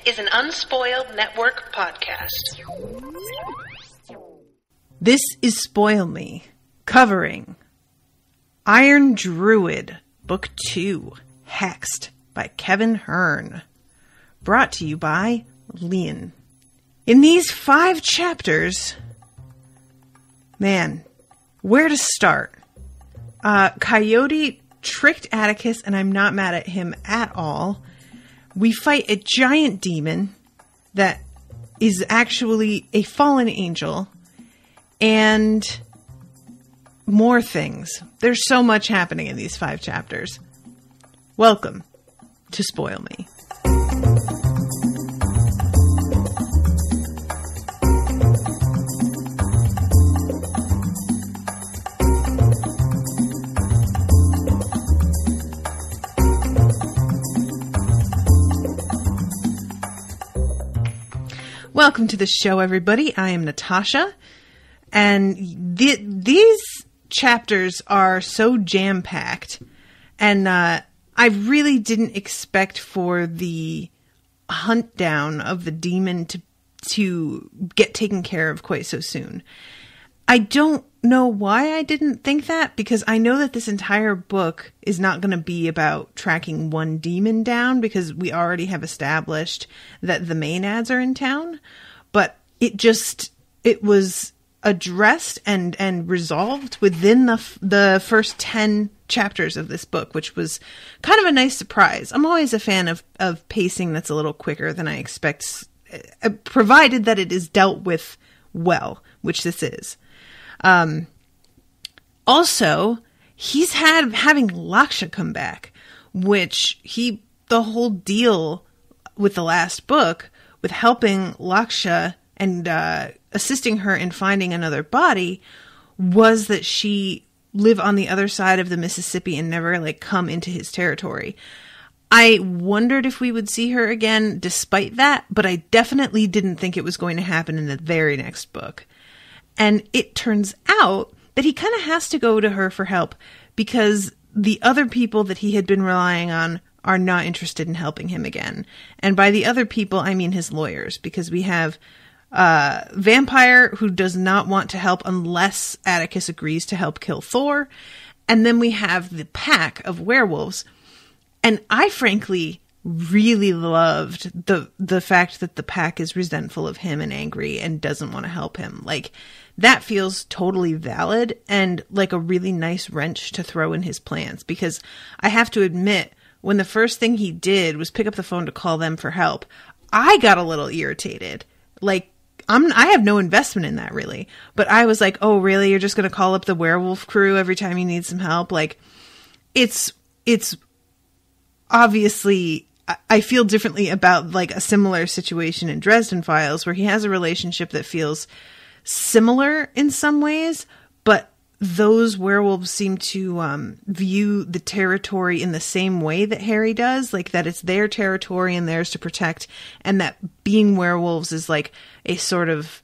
is an Unspoiled Network podcast. This is Spoil Me, covering Iron Druid, Book 2, Hexed, by Kevin Hearn. Brought to you by Lian. In these 5 chapters, man, where to start? Coyote tricked Atticus, and I'm not mad at him at all. We fight a giant demon that is actually a fallen angel, and more things. There's so much happening in these 5 chapters. Welcome to Spoil Me. Welcome to the show, everybody. I am Natasha, and these chapters are so jam-packed, and I really didn't expect for the hunt down of the demon to get taken care of quite so soon. I don't know why I didn't think that, because I know that this entire book is not going to be about tracking one demon down, because we already have established that the Maenads are in town, but it was addressed and resolved within the first 10 chapters of this book, which was kind of a nice surprise. I'm always a fan of pacing that's a little quicker than I expect, provided that it is dealt with well, which this is. Also, he's having Laksha come back, which the whole deal with the last book, with helping Laksha and assisting her in finding another body, was that she live on the other side of the Mississippi and never come into his territory. I wondered if we would see her again despite that, but I definitely didn't think it was going to happen in the very next book. And it turns out that he kind of has to go to her for help, because the other people that he had been relying on are not interested in helping him again. And by the other people, I mean his lawyers, because we have Vampire, who does not want to help unless Atticus agrees to help kill Thor. And then we have the pack of werewolves. And I frankly really loved the fact that the pack is resentful of him and angry and doesn't want to help him. That feels totally valid and like a really nice wrench to throw in his plans, because I have to admit, when the first thing he did was pick up the phone to call them for help, I got a little irritated. I have no investment in that, really. But I was like, oh, really? You're just going to call up the werewolf crew every time you need some help? It's obviously, I feel differently about a similar situation in Dresden Files, where he has a relationship that feels similar in some ways, but those werewolves seem to view the territory in the same way that Harry does, that it's their territory and theirs to protect, and that being werewolves is a sort of,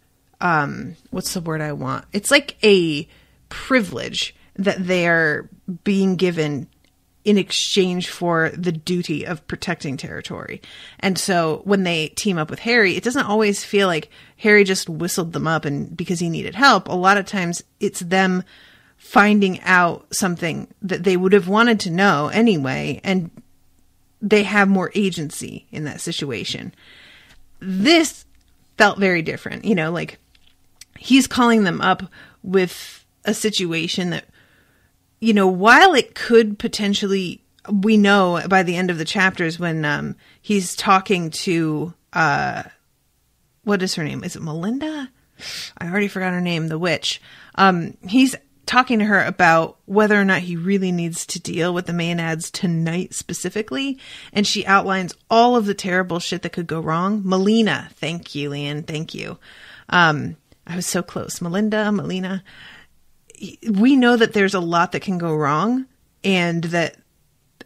what's the word I want? It's a privilege that they are being given in exchange for the duty of protecting territory. And so when they team up with Harry, it doesn't always feel like Harry just whistled them up and because he needed help. A lot of times it's them finding out something that they would have wanted to know anyway, and they have more agency in that situation. This felt very different. He's calling them up with a situation that, while it could potentially, we know by the end of the chapters when he's talking to, what is her name? Is it Melinda? I already forgot her name, the witch. He's talking to her about whether or not he really needs to deal with the Maenads tonight specifically. And she outlines all of the terrible shit that could go wrong. Melina. Thank you, Lian. Thank you. I was so close. Melina. We know that there's a lot that can go wrong, and that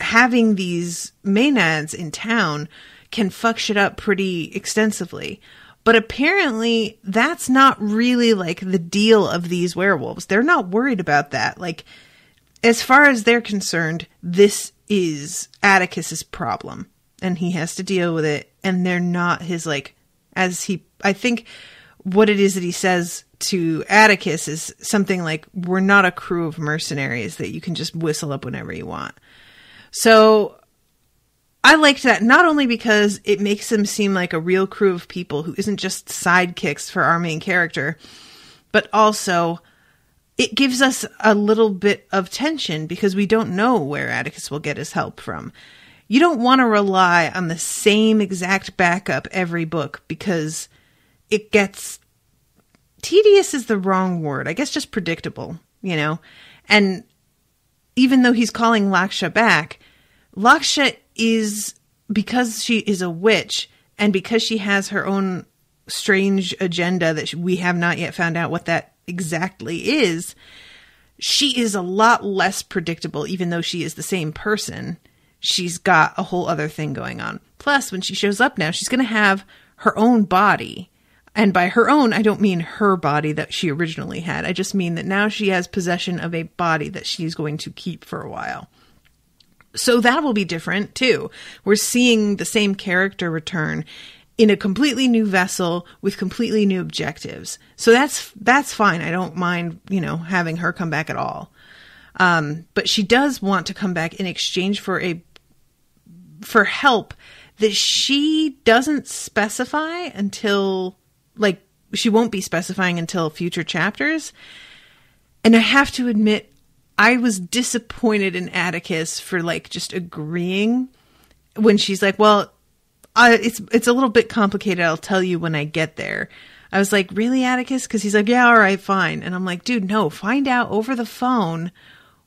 having these Maenads in town can fuck shit up pretty extensively. But apparently that's not really the deal of these werewolves. They're not worried about that. As far as they're concerned, this is Atticus's problem. and he has to deal with it. And they're not his, like, I think what it is that he says to Atticus is something like, we're not a crew of mercenaries that you can just whistle up whenever you want. So I liked that, not only because it makes them seem like a real crew of people who isn't just sidekicks for our main character, but also it gives us a little bit of tension because we don't know where Atticus will get his help from. You don't want to rely on the same exact backup every book because it gets tedious is the wrong word. I guess just predictable, you know? And even though he's calling Laksha back, Laksha is, because she is a witch and because she has her own strange agenda that we have not yet found out what that exactly is, she is a lot less predictable, even though she is the same person. She's got a whole other thing going on. Plus, when she shows up now, she's going to have her own body. And by her own, I don't mean her body that she originally had. I just mean that now she has possession of a body that she's going to keep for a while. So that will be different too. We're seeing the same character return in a completely new vessel with completely new objectives. So that's fine. I don't mind, you know, having her come back at all. But she does want to come back in exchange for help that she doesn't specify until, like, she won't be specifying until future chapters. And I have to admit, I was disappointed in Atticus for, like, just agreeing when she's like, well, it's a little bit complicated. I'll tell you when I get there. I was like, really, Atticus? Because he's like, yeah, all right, fine. And I'm like, dude, no, find out over the phone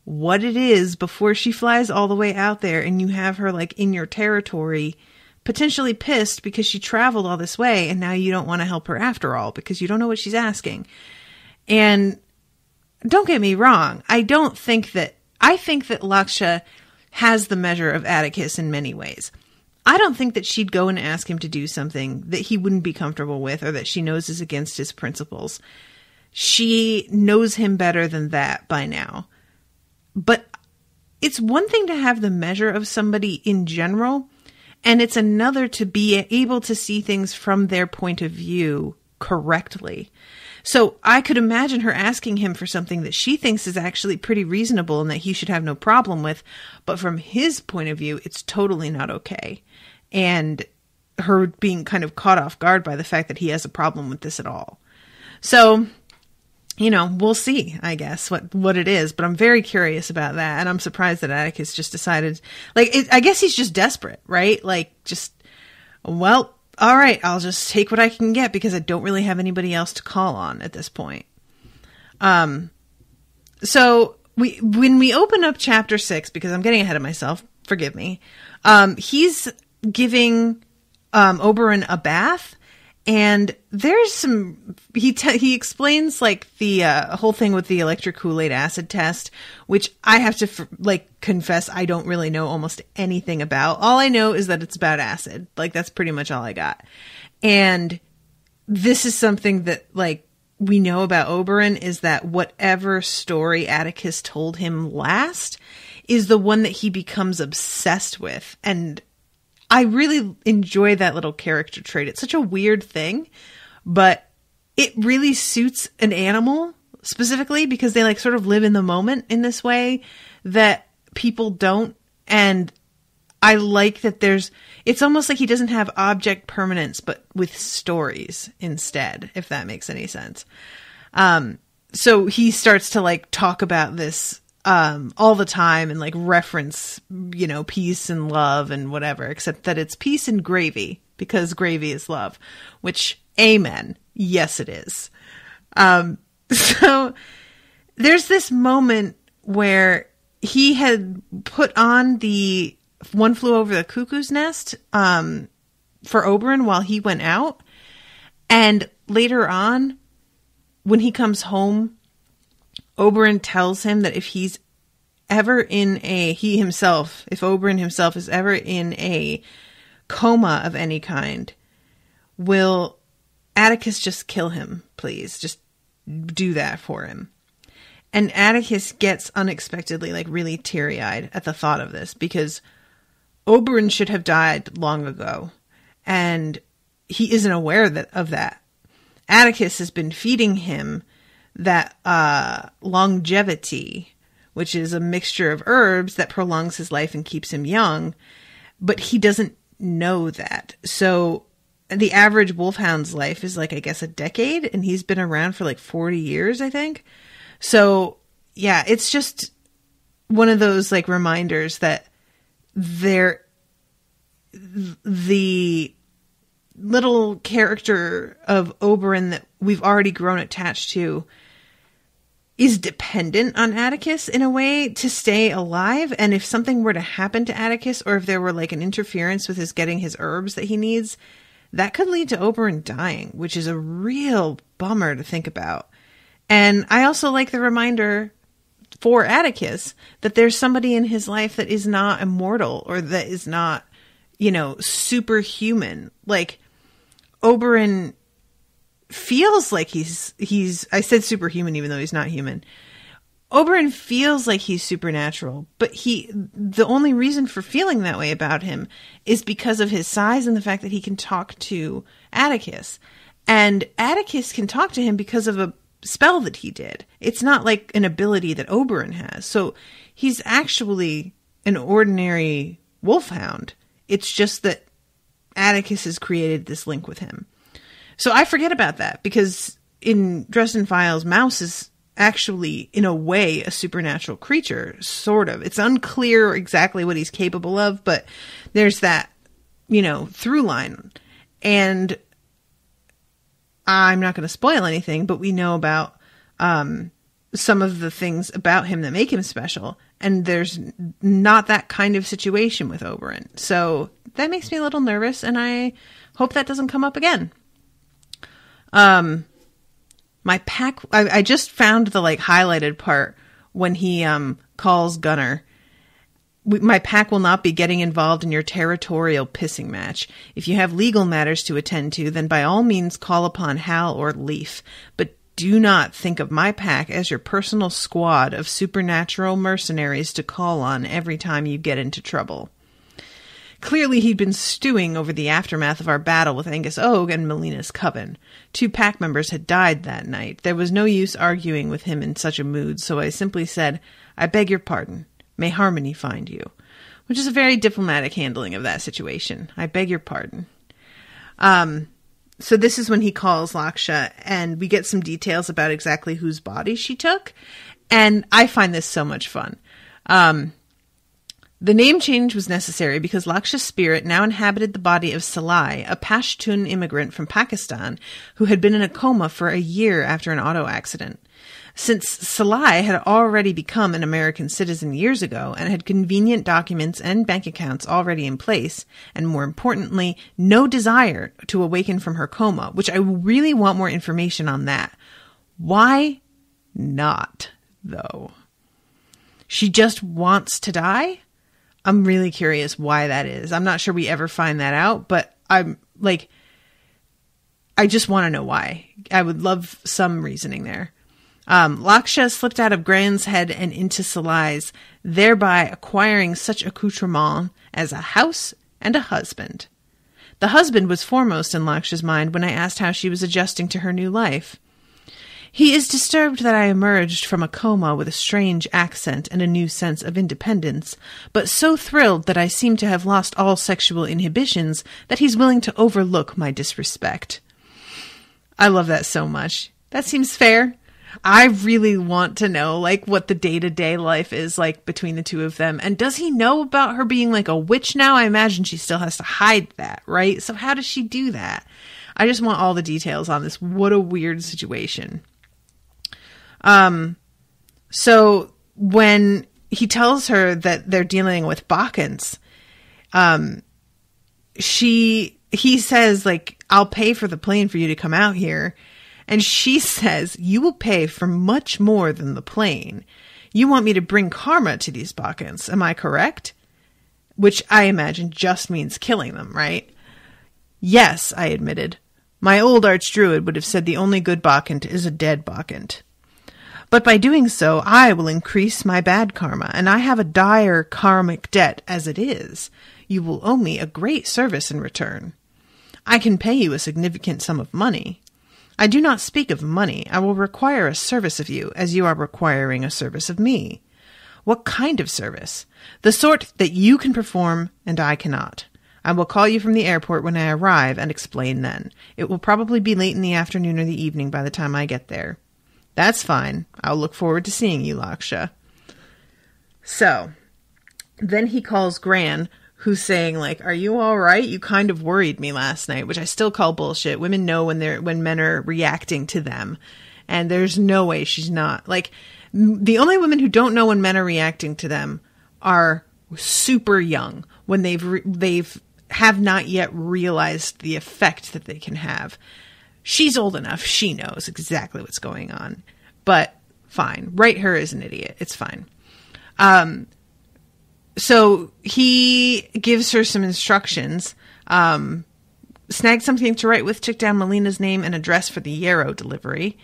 what it is before she flies all the way out there and you have her, like, in your territory, potentially pissed because she traveled all this way and now you don't want to help her after all because you don't know what she's asking. And don't get me wrong. I think that Laksha has the measure of Atticus in many ways. I don't think that she'd go and ask him to do something that he wouldn't be comfortable with or that she knows is against his principles. She knows him better than that by now. But it's one thing to have the measure of somebody in general, and it's another to be able to see things from their point of view correctly. So I could imagine her asking him for something that she thinks is actually pretty reasonable and that he should have no problem with. But from his point of view, it's totally not okay. And her being kind of caught off guard by the fact that he has a problem with this at all. So, you know, we'll see, I guess, what it is. But I'm very curious about that. And I'm surprised that Atticus just decided, like, I guess he's just desperate, right? Like, just, well, all right, I'll just take what I can get because I don't really have anybody else to call on at this point. So when we open up chapter 6, because I'm getting ahead of myself, forgive me. He's giving Oberon a bath, and there's some. He explains, like, the whole thing with the electric Kool-Aid acid test, which I have to confess I don't really know almost anything about. All I know is that it's about acid. Like, that's pretty much all I got. And this is something that, like, we know about Oberon is that whatever story Atticus told him last is the one that he becomes obsessed with. And I really enjoy that little character trait. It's such a weird thing, but it really suits an animal specifically because they, like, sort of live in the moment in this way that people don't. And I like that it's almost like he doesn't have object permanence, but with stories instead, if that makes any sense. So he starts to, like, talk about this all the time and, like, reference, you know, peace and love and whatever, except that it's peace and gravy because gravy is love, which, amen. Yes, it is. So there's this moment where he had put on the One Flew Over the Cuckoo's Nest for Oberon while he went out. And later on, when he comes home, Oberon tells him that if he's ever if Oberon himself is ever in a coma of any kind, will Atticus just kill him, please? Just do that for him. And Atticus gets unexpectedly, like, really teary-eyed at the thought of this because Oberyn should have died long ago, and he isn't aware of that. Atticus has been feeding him that longevity, which is a mixture of herbs that prolongs his life and keeps him young, but he doesn't know that. So the average wolfhound's life is like, I guess, a decade, and he's been around for like 40 years, I think. So yeah, it's just one of those like reminders that the little character of Oberyn that we've already grown attached to is dependent on Atticus in a way to stay alive. And if something were to happen to Atticus, or if there were like an interference with his getting his herbs that he needs, that could lead to Oberyn dying, which is a real bummer to think about. And I also like the reminder for Atticus that there's somebody in his life that is not immortal, or that is not, superhuman. Like, Oberyn feels like he's I said superhuman even though he's not human. Oberyn feels like he's supernatural, but the only reason for feeling that way about him is because of his size and the fact that he can talk to Atticus. And Atticus can talk to him because of a spell that he did. It's not like an ability that Oberyn has. So he's actually an ordinary wolfhound. It's just that Atticus has created this link with him. So I forget about that, because in Dresden Files, Mouse is actually, in a way, a supernatural creature, sort of. It's unclear exactly what he's capable of, but there's that, through line. And I'm not going to spoil anything, but we know about some of the things about him that make him special. And there's not that kind of situation with Oberyn. So that makes me a little nervous, and I hope that doesn't come up again. My pack, I just found the like highlighted part when he calls Gunnar. My pack will not be getting involved in your territorial pissing match. If you have legal matters to attend to, then by all means call upon Hal or Leaf. But do not think of my pack as your personal squad of supernatural mercenaries to call on every time you get into trouble. Clearly, he'd been stewing over the aftermath of our battle with Angus Og and Melina's coven. 2 pack members had died that night. There was no use arguing with him in such a mood, so I simply said, "I beg your pardon. May harmony find you." Which is a very diplomatic handling of that situation. I beg your pardon. So this is when he calls Laksha, and we get some details about exactly whose body she took. And I find this so much fun. The name change was necessary because Laksha's spirit now inhabited the body of Salai, a Pashtun immigrant from Pakistan who had been in a coma for a year after an auto accident. Since Salai had already become an American citizen years ago and had convenient documents and bank accounts already in place, and more importantly, no desire to awaken from her coma, which I really want more information on that. Why not, though? She just wants to die? I'm really curious why that is. I'm not sure we ever find that out, but I just want to know why. I would love some reasoning there. Laksha slipped out of Gran's head and into Salai's, thereby acquiring such accoutrement as a house and a husband. The husband was foremost in Laksha's mind when I asked how she was adjusting to her new life. He is disturbed that I emerged from a coma with a strange accent and a new sense of independence, but so thrilled that I seem to have lost all sexual inhibitions that he's willing to overlook my disrespect. I love that so much. That seems fair. I really want to know, what the day-to-day life is like between the two of them. And does he know about her being a witch now? I imagine she still has to hide that, right? So how does she do that? I just want all the details on this. What a weird situation. So when he tells her that they're dealing with Bacchants, he says, I'll pay for the plane for you to come out here. And she says, you will pay for much more than the plane. You want me to bring karma to these Bacchants, am I correct? Which I imagine just means killing them, right? Yes, I admitted. My old archdruid would have said the only good Bacchant is a dead Bacchant. But by doing so, I will increase my bad karma, and I have a dire karmic debt as it is. you will owe me a great service in return. I can pay you a significant sum of money. I do not speak of money. I will require a service of you, as you are requiring a service of me. What kind of service? The sort that you can perform and I cannot. I will call you from the airport when I arrive and explain then. It will probably be late in the afternoon or the evening by the time I get there. That's fine. I'll look forward to seeing you, Laksha. So, then he calls Gran, who's saying, like, are you all right? You kind of worried me last night, which I still call bullshit. Women know when men are reacting to them, and there's no way she's not. Like, the only women who don't know when men are reacting to them are super young, when they've have not yet realized the effect that they can have. She's old enough. She knows exactly what's going on. But fine. Write her as an idiot. It's fine. So he gives her some instructions. Snag something to write with, took down Melina's name and address for the Yarrow delivery.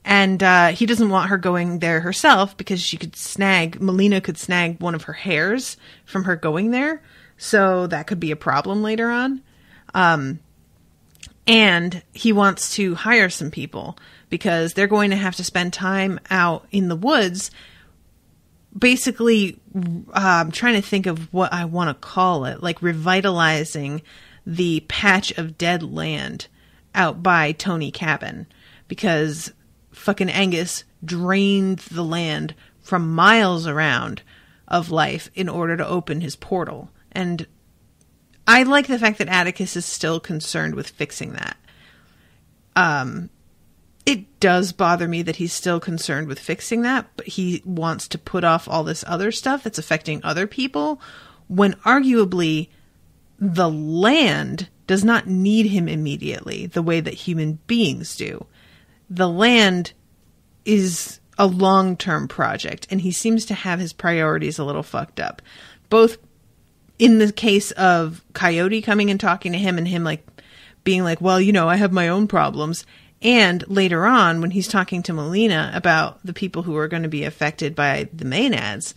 And he doesn't want her going there herself because Melina could snag one of her hairs from her going there. So that could be a problem later on. And he wants to hire some people because they're going to have to spend time out in the woods, basically trying to think of what I want to call it, like revitalizing the patch of dead land out by Tony Cabin, because fucking Angus drained the land from miles around of life in order to open his portal. And I like the fact that Atticus is still concerned with fixing that. It does bother me that he's still concerned with fixing that, but he wants to put off all this other stuff that's affecting other people, when arguably the land does not need him immediately the way that human beings do. The land is a long-term project, and he seems to have his priorities a little fucked up. Both in the case of Coyote coming and talking to him and him like being like, well, you know, I have my own problems. And later on, when he's talking to Melina about the people who are going to be affected by the Maenads,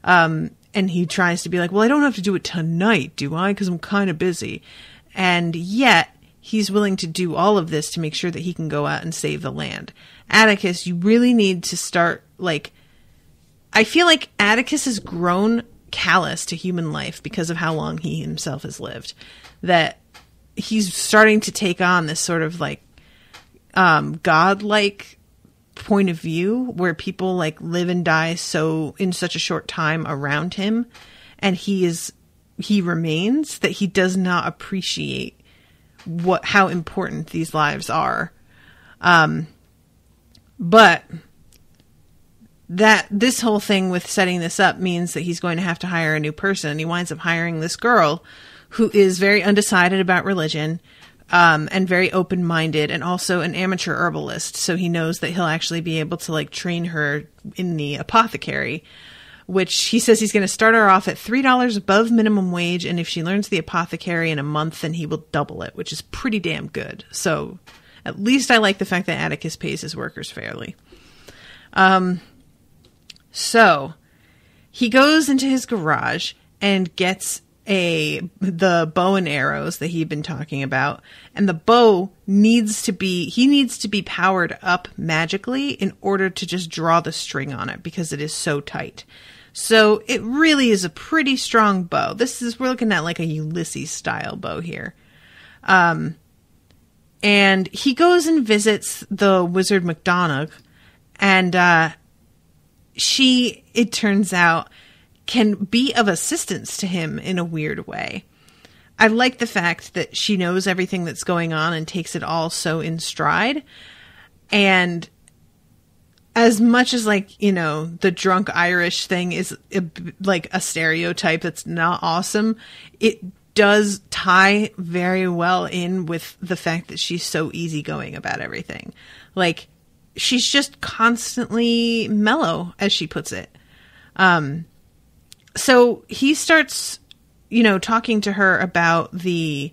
and he tries to be like, well, I don't have to do it tonight, do I? Because I'm kind of busy. And yet, he's willing to do all of this to make sure that he can go out and save the land. Atticus, you really need to start, like, I feel like Atticus has grown callous to human life because of how long he himself has lived, that he's starting to take on this sort of like godlike point of view where people like live and die so in such a short time around him, and he remains that he does not appreciate how important these lives are. But that this whole thing with setting this up means that he's going to have to hire a new person. He winds up hiring this girl who is very undecided about religion, and very open-minded, and also an amateur herbalist. So he knows that he'll actually be able to like train her in the apothecary, which he says he's going to start her off at $3 above minimum wage. And if she learns the apothecary in a month, then he will double it, which is pretty damn good. So at least I like the fact that Atticus pays his workers fairly. So he goes into his garage and gets the bow and arrows that he'd been talking about. And the bow needs to be powered up magically in order to just draw the string on it because it is so tight. So it really is a pretty strong bow. We're looking at like a Ulysses style bow here. And he goes and visits the wizard McDonagh, and it turns out, can be of assistance to him in a weird way. I like the fact that she knows everything that's going on and takes it all so in stride. And as much as like, you know, the drunk Irish thing is like a stereotype that's not awesome, it does tie very well in with the fact that she's so easygoing about everything. Like, she's just constantly mellow, as she puts it. So he starts, you know, talking to her about the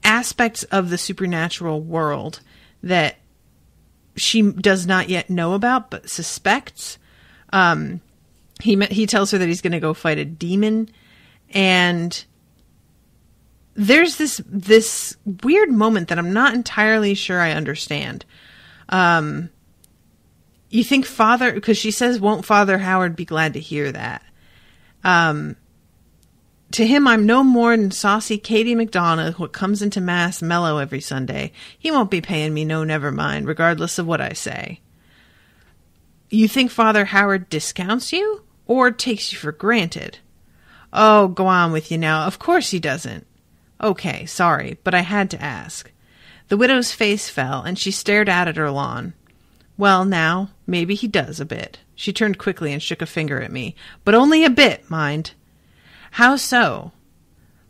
aspects of the supernatural world that she does not yet know about, but suspects. He tells her that he's going to go fight a demon, and there's this weird moment that I'm not entirely sure I understand. You think Father, because she says, won't Father Howard be glad to hear that? To him, I'm no more than saucy Katie McDonough, what comes into Mass mellow every Sunday. He won't be paying me no never mind, regardless of what I say. You think Father Howard discounts you, or takes you for granted? Oh, go on with you now. Of course he doesn't. Okay, sorry, but I had to ask. The widow's face fell, and she stared out at her lawn. Well, now, maybe he does a bit. She turned quickly and shook a finger at me. But only a bit, mind. How so?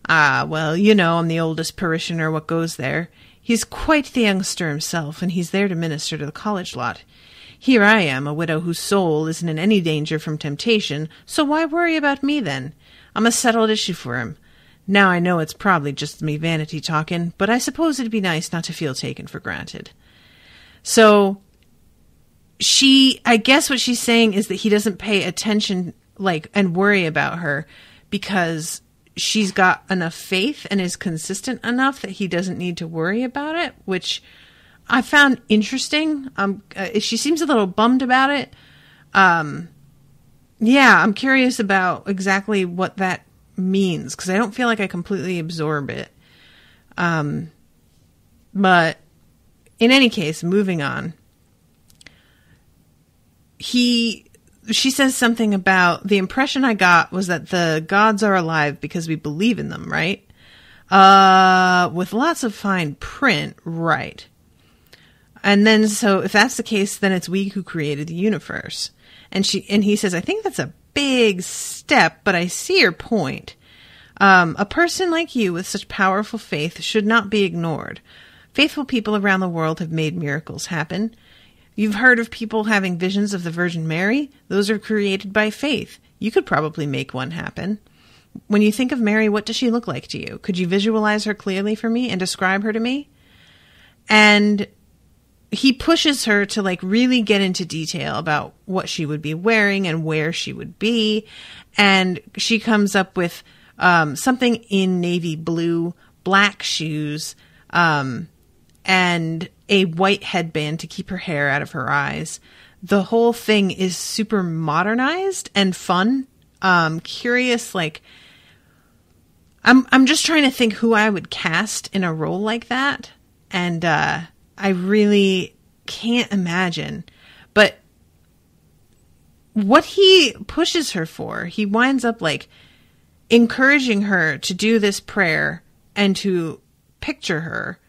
Ah, well, you know I'm the oldest parishioner what goes there. He's quite the youngster himself, and he's there to minister to the college lot. Here I am, a widow whose soul isn't in any danger from temptation, so why worry about me then? I'm a settled issue for him. Now I know it's probably just me vanity talking, but I suppose it'd be nice not to feel taken for granted. So, I guess what she's saying is that he doesn't pay attention, and worry about her, because she's got enough faith and is consistent enough that he doesn't need to worry about it, which I found interesting. She seems a little bummed about it. Yeah, I'm curious about exactly what that means, because I don't feel like I completely absorb it. But in any case, moving on. She says something about, the impression I got was that the gods are alive because we believe in them, right? With lots of fine print, right. And then, so if that's the case, then it's we who created the universe. And he says, I think that's a big step, but I see your point. A person like you with such powerful faith should not be ignored. Faithful people around the world have made miracles happen. You've heard of people having visions of the Virgin Mary? Those are created by faith. You could probably make one happen. When you think of Mary, what does she look like to you? Could you visualize her clearly for me and describe her to me? And he pushes her to really get into detail about what she would be wearing and where she would be. And she comes up with something in navy blue, black shoes, and a white headband to keep her hair out of her eyes. The whole thing is super modernized and fun. Curious, I'm just trying to think who I would cast in a role like that. And, I really can't imagine. But what he pushes her for, he winds up encouraging her to do this prayer and to picture her,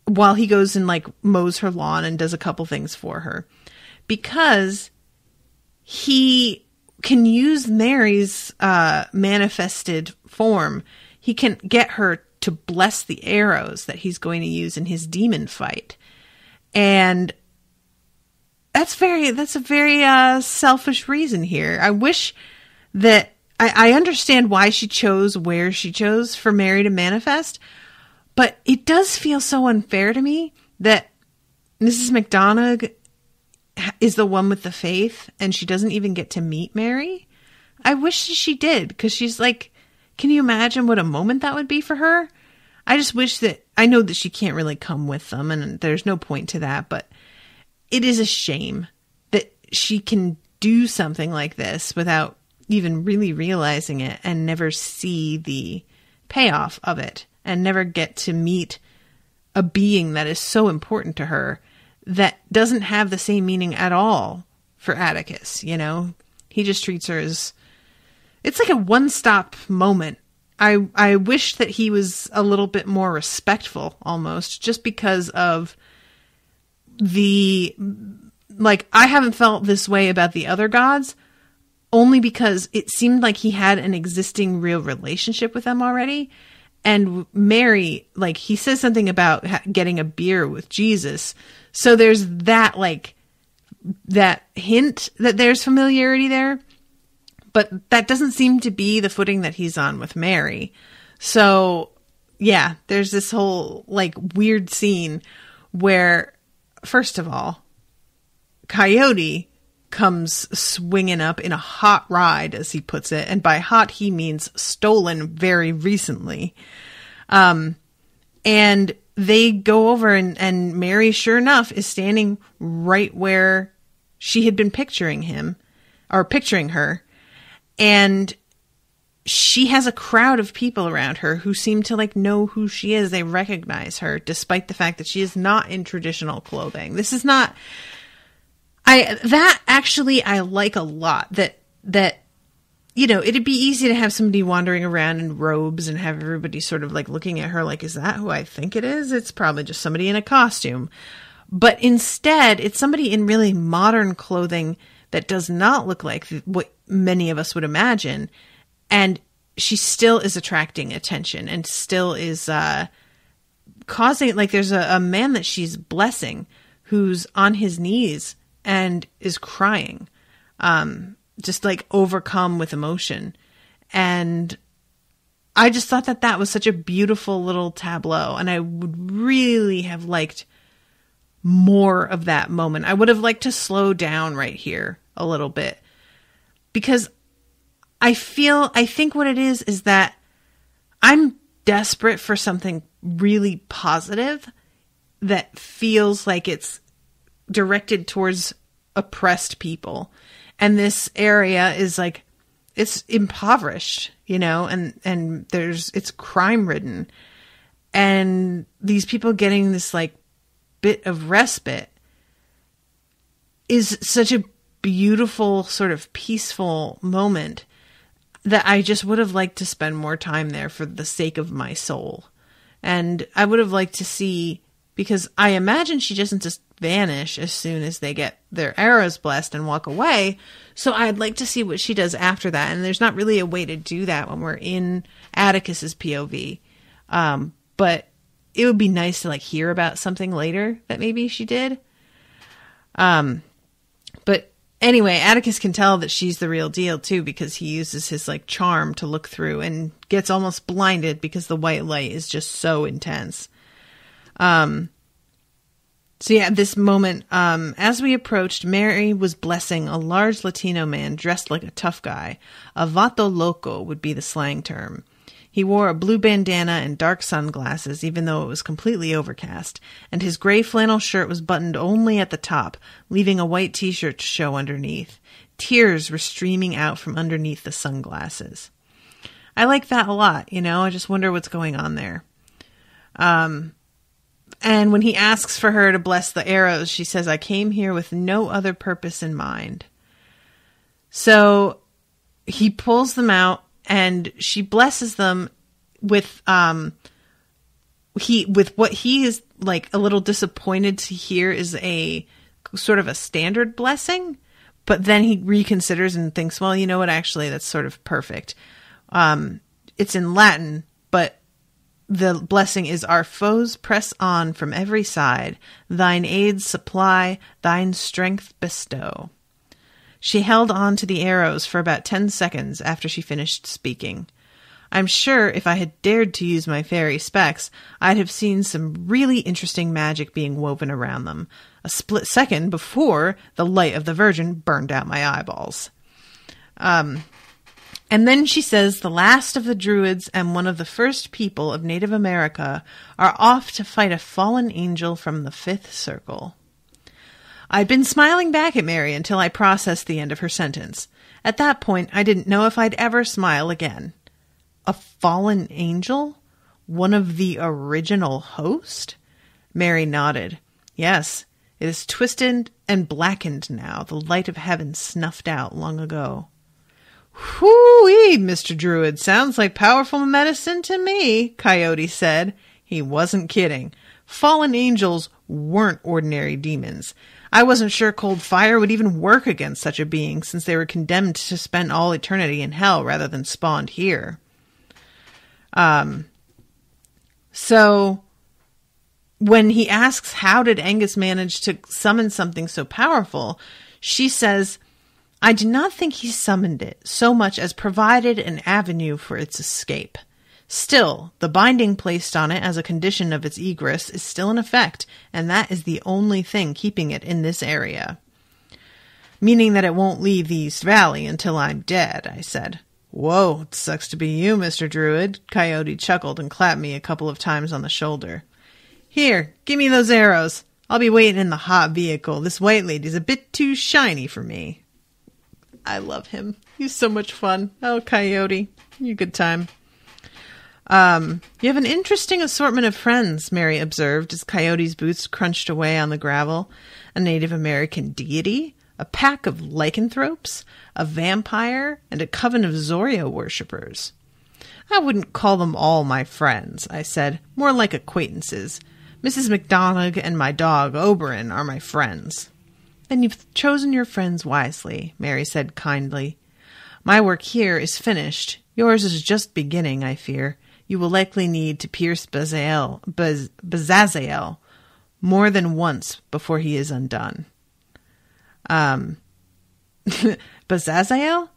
while he goes and mows her lawn and does a couple things for her, because he can use Mary's manifested form. He can get her to bless the arrows that he's going to use in his demon fight. And that's a very selfish reason here. I wish that I understand why she chose where she chose for Mary to manifest, but it does feel so unfair to me that Mrs. McDonough is the one with the faith and she doesn't even get to meet Mary. I wish she did, because she's can you imagine what a moment that would be for her? I just wish that, I know that she can't really come with them and there's no point to that, but it is a shame that she can do something like this without even really realizing it and never see the payoff of it and never get to meet a being that is so important to her that doesn't have the same meaning at all for Atticus. He just treats her as, it's like a one-stop moment. I wish that he was a little bit more respectful, almost, just because of the, I haven't felt this way about the other gods, only because it seemed like he had an existing real relationship with them already. And Mary, he says something about getting a beer with Jesus. So there's that, that hint that there's familiarity there. But that doesn't seem to be the footing that he's on with Mary. So, yeah, there's this whole, weird scene where, first of all, Coyote comes swinging up in a hot ride, as he puts it. And by hot, he means stolen very recently. And they go over and Mary, sure enough, is standing right where she had been picturing her. And she has a crowd of people around her who seem to like know who she is. They recognize her despite the fact that she is not in traditional clothing. This is not, that actually I like a lot that, you know, it'd be easy to have somebody wandering around in robes and have everybody sort of like looking at her like, is that who I think it is? It's probably just somebody in a costume. But instead, it's somebody in really modern clothing that does not look like what many of us would imagine. And she still is attracting attention and still is causing, like there's a man that she's blessing who's on his knees and is crying, just like overcome with emotion. And I just thought that that was such a beautiful little tableau. And I would really have liked more of that moment. I would have liked to slow down right here a little bit, because I think what it is that I'm desperate for something really positive that feels like it's directed towards oppressed people. And this area is like, it's impoverished, you know, and it's crime ridden. And these people getting this like bit of respite is such a beautiful sort of peaceful moment that I just would have liked to spend more time there for the sake of my soul. And I would have liked to see, because I imagine she doesn't just vanish as soon as they get their arrows blessed and walk away. So I'd like to see what she does after that. And there's not really a way to do that when we're in Atticus's POV. But it would be nice to like hear about something later that maybe she did. But anyway, Atticus can tell that she's the real deal too, because he uses his like charm to look through and gets almost blinded because the white light is just so intense. So yeah, this moment, as we approached, Mary was blessing a large Latino man dressed like a tough guy. A vato loco would be the slang term. He wore a blue bandana and dark sunglasses, even though it was completely overcast, and his gray flannel shirt was buttoned only at the top, leaving a white t-shirt to show underneath. Tears were streaming out from underneath the sunglasses. I like that a lot, you know, I just wonder what's going on there. And when he asks for her to bless the arrows, she says, I came here with no other purpose in mind. So he pulls them out and she blesses them with what he is like a little disappointed to hear is a sort of a standard blessing. But then he reconsiders and thinks, well, you know what? Actually, that's sort of perfect. It's in Latin, but the blessing is, our foes press on from every side. Thine aid supply, thine strength bestow. She held on to the arrows for about 10 seconds after she finished speaking. I'm sure if I had dared to use my fairy specs, I'd have seen some really interesting magic being woven around them. A split second before the light of the Virgin burned out my eyeballs. And then she says the last of the Druids and one of the first people of Native America are off to fight a fallen angel from the fifth circle. I'd been smiling back at Mary until I processed the end of her sentence. At that point, I didn't know if I'd ever smile again. A fallen angel? One of the original host? Mary nodded. Yes, it is twisted and blackened now, the light of heaven snuffed out long ago. Whoo-wee, Mr. Druid, sounds like powerful medicine to me, Coyote said. He wasn't kidding. Fallen angels weren't ordinary demons. I wasn't sure cold fire would even work against such a being, since they were condemned to spend all eternity in hell rather than spawned here. So when he asks how did Angus manage to summon something so powerful, she says, I do not think he summoned it so much as provided an avenue for its escape. Still, the binding placed on it as a condition of its egress is still in effect, and that is the only thing keeping it in this area. Meaning that it won't leave the East Valley until I'm dead, I said. Whoa, it sucks to be you, Mr. Druid. Coyote chuckled and clapped me a couple of times on the shoulder. Here, give me those arrows. I'll be waiting in the hot vehicle. This white lady's a bit too shiny for me. I love him. He's so much fun. Oh, Coyote, you good time. You have an interesting assortment of friends, Mary observed as Coyote's boots crunched away on the gravel. A Native American deity, a pack of lycanthropes, a vampire, and a coven of Zorya worshippers. I wouldn't call them all my friends, I said, more like acquaintances. Mrs. McDonagh and my dog, Oberon, are my friends. Then you've chosen your friends wisely, Mary said kindly. My work here is finished. Yours is just beginning, I fear. You will likely need to pierce Bazazel more than once before he is undone. Bazazel?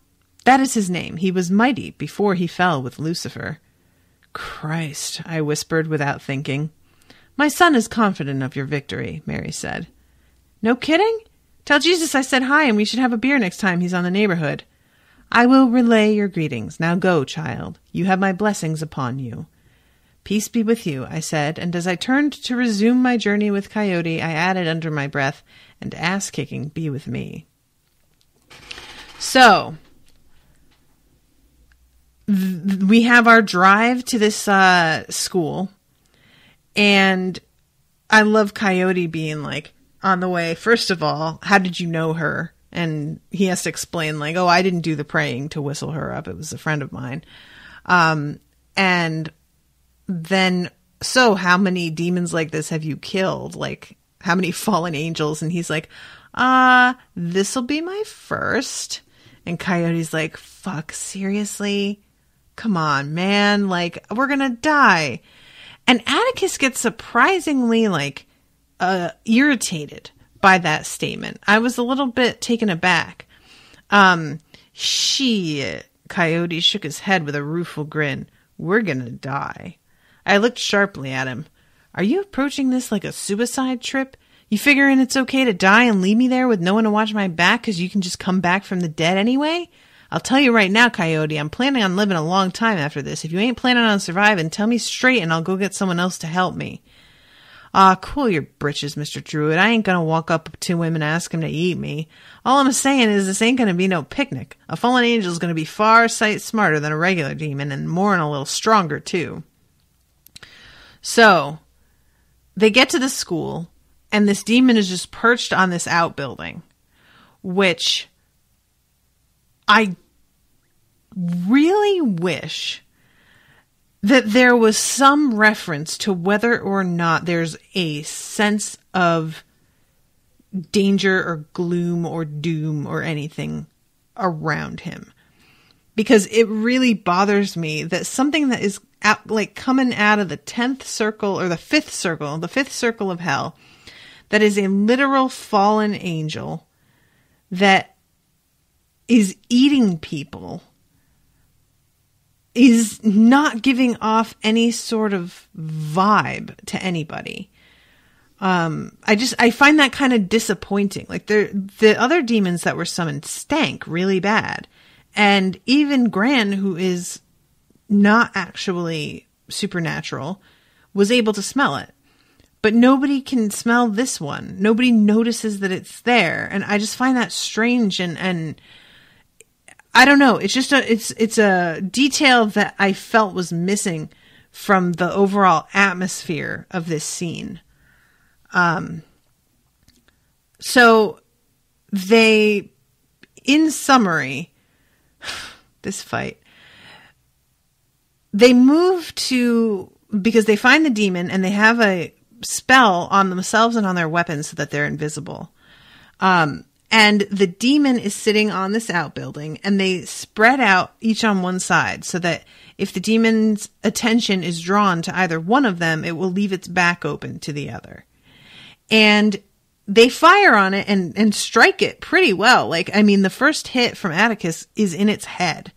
That is his name. He was mighty before he fell with Lucifer. Christ, I whispered without thinking. My son is confident of your victory, Mary said. No kidding? Tell Jesus I said hi and we should have a beer next time he's on the neighborhood. I will relay your greetings. Now go, child. You have my blessings upon you. Peace be with you, I said, and as I turned to resume my journey with Coyote, I added under my breath, and ass-kicking be with me. So, we have our drive to this school, and I love Coyote being like, on the way, first of all, how did you know her? And he has to explain, like, oh, I didn't do the praying to whistle her up. It was a friend of mine. And then, so how many demons like this have you killed? Like, how many fallen angels? And he's like, this'll be my first. And Coyote's like, fuck, seriously? Come on, man. Like, we're gonna die. And Atticus gets surprisingly, like, irritated by that statement. I was a little bit taken aback. Shit. Coyote shook his head with a rueful grin. We're gonna die. I looked sharply at him. Are you approaching this like a suicide trip? You figuring it's okay to die and leave me there with no one to watch my back because you can just come back from the dead anyway? I'll tell you right now, Coyote, I'm planning on living a long time after this. If you ain't planning on surviving, tell me straight and I'll go get someone else to help me. Cool your britches, Mr. Druid. I ain't gonna walk up to him and ask him to eat me. All I'm saying is this ain't gonna be no picnic. A fallen angel's gonna be far sight smarter than a regular demon and more and a little stronger, too. So, they get to the school, and this demon is just perched on this outbuilding, which I really wish that there was some reference to whether or not there's a sense of danger or gloom or doom or anything around him. Because it really bothers me that something that is out, like coming out of the 10th circle or the 5th circle of hell, that is a literal fallen angel that is eating people, is not giving off any sort of vibe to anybody. I find that kind of disappointing. Like the other demons that were summoned stank really bad. And even Gran, who is not actually supernatural, was able to smell it. But nobody can smell this one. Nobody notices that it's there. And I just find that strange and I don't know. It's just it's a detail that I felt was missing from the overall atmosphere of this scene. So they, in summary, this fight, they move to, because they find the demon and they have a spell on themselves and on their weapons so that they're invisible. And the demon is sitting on this outbuilding, and they spread out each on one side so that if the demon's attention is drawn to either one of them, it will leave its back open to the other. And they fire on it and strike it pretty well. Like, I mean, the first hit from Atticus is in its head.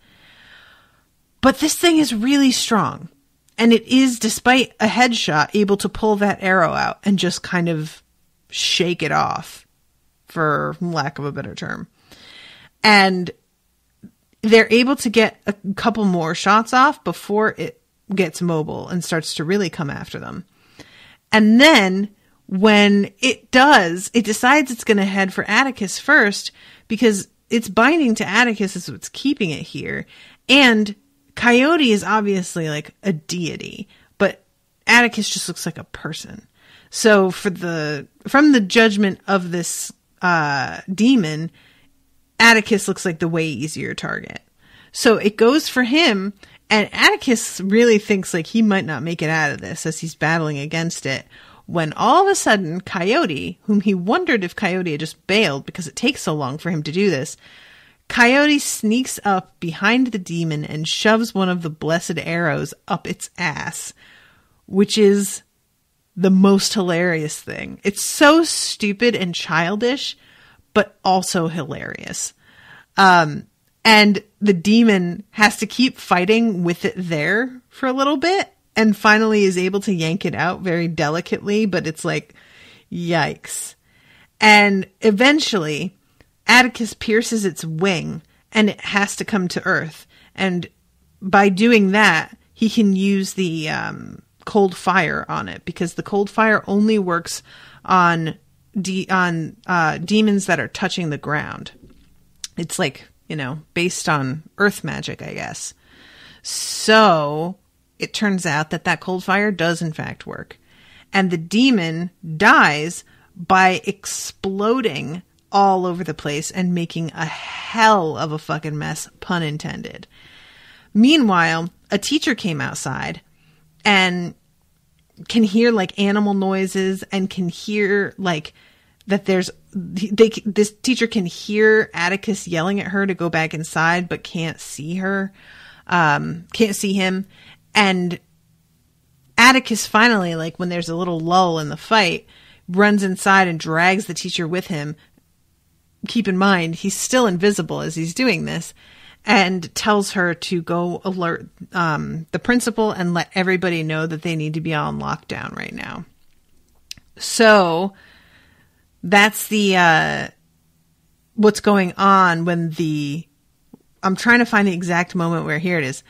But this thing is really strong. And it is, despite a headshot, able to pull that arrow out and just kind of shake it off, for lack of a better term. And they're able to get a couple more shots off before it gets mobile and starts to really come after them. And then when it does, it decides it's going to head for Atticus first because it's binding to Atticus is what's keeping it here. And Coyote is obviously like a deity, but Atticus just looks like a person. So from the judgment of this demon, Atticus looks like the way easier target. So it goes for him, and Atticus really thinks like he might not make it out of this as he's battling against it, when all of a sudden Coyote, whom he wondered if Coyote had just bailed because it takes so long for him to do this, Coyote sneaks up behind the demon and shoves one of the blessed arrows up its ass, which is the most hilarious thing. It's so stupid and childish, but also hilarious. And the demon has to keep fighting with it there for a little bit and finally is able to yank it out very delicately, but it's like, yikes. And eventually Atticus pierces its wing and it has to come to Earth. And by doing that, he can use the cold fire on it because the cold fire only works on demons that are touching the ground. It's like, based on earth magic, I guess. So it turns out that cold fire does in fact work. And the demon dies by exploding all over the place and making a hell of a fucking mess, pun intended. Meanwhile, a teacher came outside and can hear like animal noises and can hear like that this teacher can hear Atticus yelling at her to go back inside, but can't see her, can't see him. And Atticus finally, like when there's a little lull in the fight, runs inside and drags the teacher with him. Keep in mind, he's still invisible as he's doing this, and tells her to go alert the principal and let everybody know that they need to be on lockdown right now. So that's the what's going on when I'm trying to find the exact moment where here it is.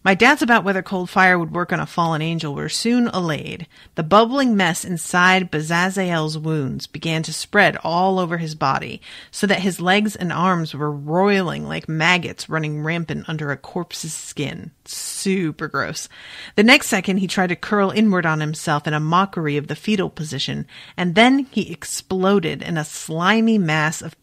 My doubts about whether cold fire would work on a fallen angel were soon allayed. The bubbling mess inside Bazazel's wounds began to spread all over his body, so that his legs and arms were roiling like maggots running rampant under a corpse's skin. Super gross. The next second, he tried to curl inward on himself in a mockery of the fetal position, and then he exploded in a slimy mass of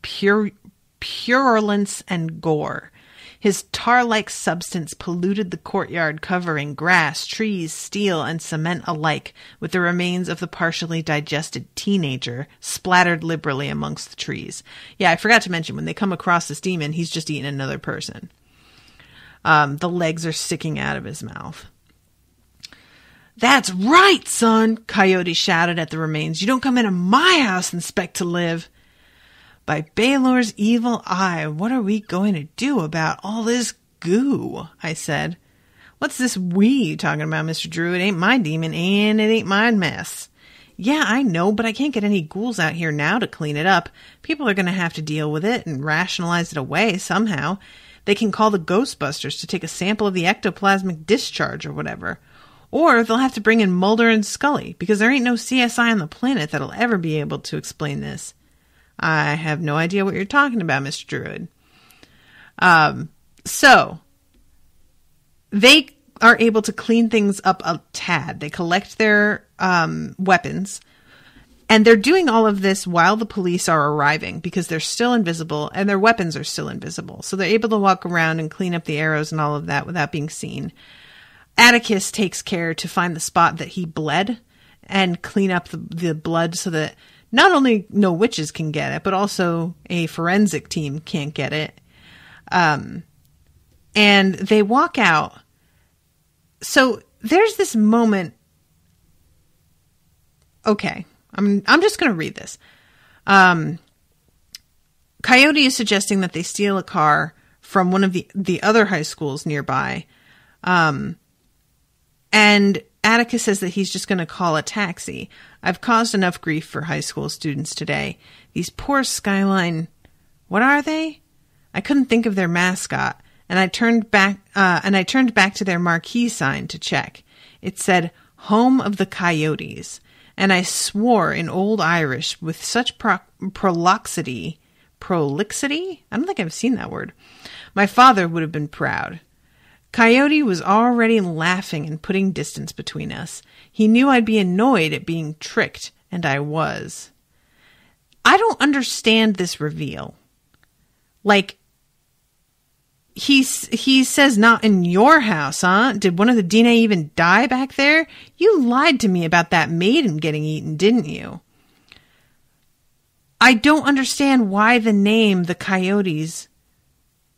purulence and gore. His tar-like substance polluted the courtyard, covering grass, trees, steel, and cement alike with the remains of the partially digested teenager splattered liberally amongst the trees. Yeah, I forgot to mention, when they come across this demon, he's just eaten another person. The legs are sticking out of his mouth. "That's right, son!" Coyote shouted at the remains. "You don't come into my house and expect to live." "By Baylor's evil eye, what are we going to do about all this goo?" I said. "What's this we you talking about, Mr. Druid? It ain't my demon, and it ain't my mess." "Yeah, I know, but I can't get any ghouls out here now to clean it up. People are going to have to deal with it and rationalize it away somehow. They can call the Ghostbusters to take a sample of the ectoplasmic discharge or whatever. Or they'll have to bring in Mulder and Scully, because there ain't no CSI on the planet that'll ever be able to explain this." "I have no idea what you're talking about, Mr. Druid." So they are able to clean things up a tad. They collect their weapons, and they're doing all of this while the police are arriving because they're still invisible and their weapons are still invisible. So they're able to walk around and clean up the arrows and all of that without being seen. Atticus takes care to find the spot that he bled and clean up the blood so that not only no witches can get it, but also a forensic team can't get it. And they walk out. So there's this moment. Okay, I'm just going to read this. Coyote is suggesting that they steal a car from one of the other high schools nearby. And Atticus says that he's just going to call a taxi. "I've caused enough grief for high school students today. These poor Skyline..." What are they? I couldn't think of their mascot, and I turned back to their marquee sign to check. It said, Home of the Coyotes, and I swore in Old Irish with such prolixity? I don't think I've seen that word. My father would have been proud. Coyote was already laughing and putting distance between us. He knew I'd be annoyed at being tricked, and I was. I don't understand this reveal. Like, he says not in your house, huh? Did one of the DNA even die back there? You lied to me about that maiden getting eaten, didn't you? I don't understand why the name the Coyotes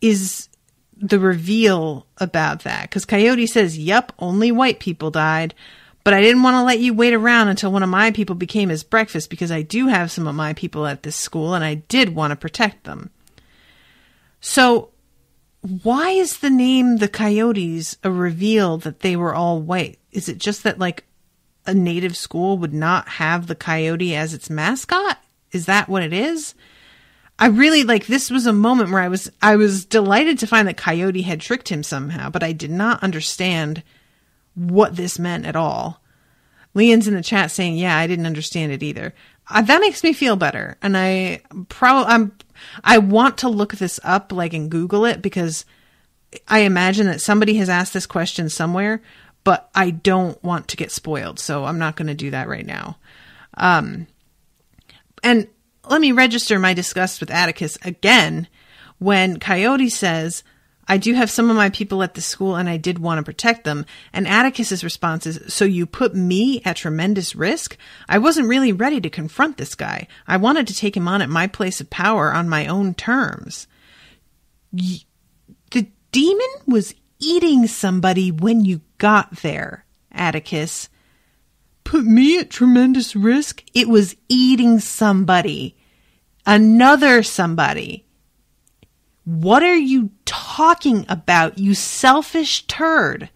is the reveal about that. Because Coyote says, yep, only white people died. But I didn't want to let you wait around until one of my people became his breakfast, because I do have some of my people at this school and I did want to protect them. So why is the name the Coyotes a reveal that they were all white? Is it just that, like, a native school would not have the coyote as its mascot? Is that what it is? I really, like, this was a moment where I was delighted to find that Coyote had tricked him somehow, but I did not understand what this meant at all. Lian's in the chat saying, yeah, I didn't understand it either. That makes me feel better. And I want to look this up, like, and Google it, because I imagine that somebody has asked this question somewhere, but I don't want to get spoiled. So I'm not going to do that right now. And let me register my disgust with Atticus again when Coyote says, I do have some of my people at the school and I did want to protect them. And Atticus's response is, so you put me at tremendous risk? I wasn't really ready to confront this guy. I wanted to take him on at my place of power on my own terms. The demon was eating somebody when you got there, Atticus. Put me at tremendous risk? It was eating somebody. Another somebody. What are you talking about, you selfish turd?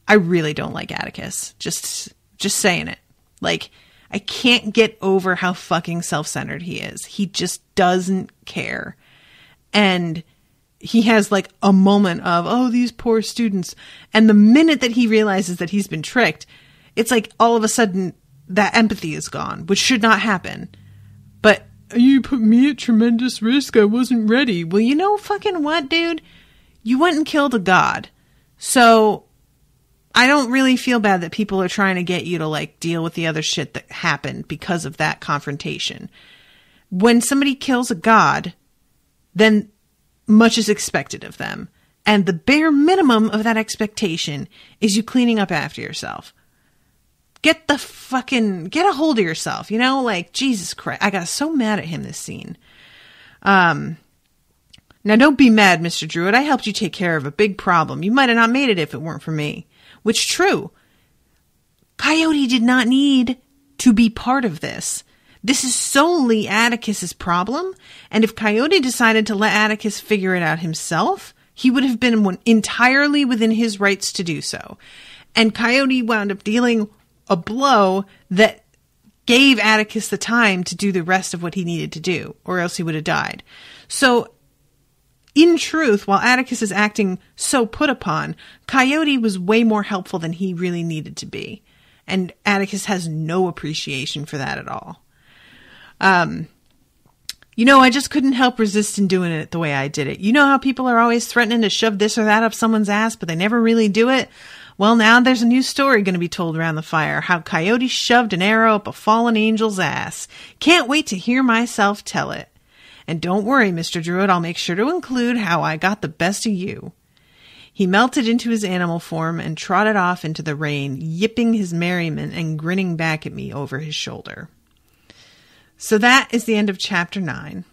I really don't like Atticus. Just saying it. Like, I can't get over how fucking self-centered he is. He just doesn't care. And he has, like, a moment of, oh, these poor students. And the minute that he realizes that he's been tricked, it's like all of a sudden that empathy is gone, which should not happen. But you put me at tremendous risk. I wasn't ready. Well, you know fucking what, dude? You went and killed a god. So I don't really feel bad that people are trying to get you to, like, deal with the other shit that happened because of that confrontation. When somebody kills a god, then much is expected of them. And the bare minimum of that expectation is you cleaning up after yourself. Get a hold of yourself, you know? Like, Jesus Christ. I got so mad at him this scene. Now, don't be mad, Mr. Druid. I helped you take care of a big problem. You might have not made it if it weren't for me. Which, true. Coyote did not need to be part of this. This is solely Atticus's problem. And if Coyote decided to let Atticus figure it out himself, he would have been entirely within his rights to do so. And Coyote wound up dealing a blow that gave Atticus the time to do the rest of what he needed to do, or else he would have died. So, in truth, while Atticus is acting so put upon, Coyote was way more helpful than he really needed to be. And Atticus has no appreciation for that at all. You know, I just couldn't help resisting doing it the way I did it. You know how people are always threatening to shove this or that up someone's ass, but they never really do it? Well, now there's a new story going to be told around the fire. How Coyote shoved an arrow up a fallen angel's ass. Can't wait to hear myself tell it. And don't worry, Mr. Druid, I'll make sure to include how I got the best of you. He melted into his animal form and trotted off into the rain, yipping his merriment and grinning back at me over his shoulder. So that is the end of chapter 9.